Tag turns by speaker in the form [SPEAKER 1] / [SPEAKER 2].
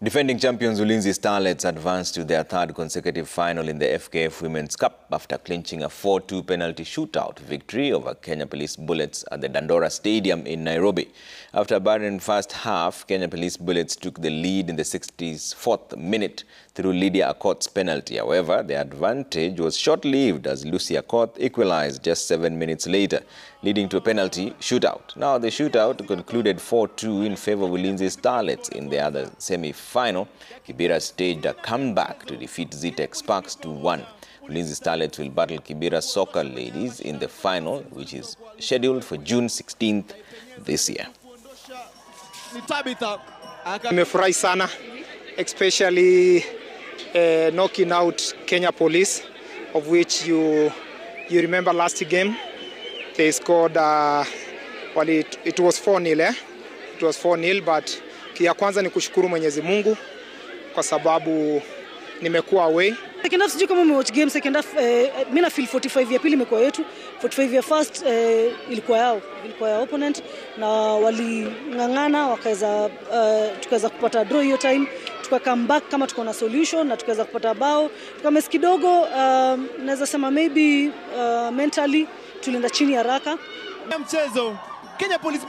[SPEAKER 1] Defending champions Ulinzi Starlets advanced to their third consecutive final in the FKF Women's Cup after clinching a 4-2 penalty shootout victory over Kenya Police Bullets at the Dandora Stadium in Nairobi. After a barren first half, Kenya Police Bullets took the lead in the 64th minute through Lydia Akoth's penalty. However, the advantage was short-lived as Lucy Akoth equalized just 7 minutes later, leading to a penalty shootout. Now, the shootout concluded 4-2 in favor of Ulinzi Starlets. In the other semi-final, Kibera staged a comeback to defeat Zitex Sparks 2-1. Ulinzi Starlets will battle Kibera Soccer Ladies in the final, which is scheduled for June 16th this year.
[SPEAKER 2] Nimefurahi sana, especially knocking out Kenya Police, of which you remember last game they scored it was 4-0 It was 4-0, but ya kwanza ni kushukuru Mwenyezi Mungu kwa sababu nimekuwa away.
[SPEAKER 3] Second half sijui kama umewatch game. Second half mimi na feel 45 ya pili imekuwa yetu, 45 ya first ilikuwa yao opponent, na walingangana wakaweza tukaweza kupata draw hiyo time, tuka come back kama tuko na solution na tukaweza kupata bao. Tukamesi kidogo, naweza sema maybe mentally tulienda chini haraka.
[SPEAKER 4] Mchezo Kenya Police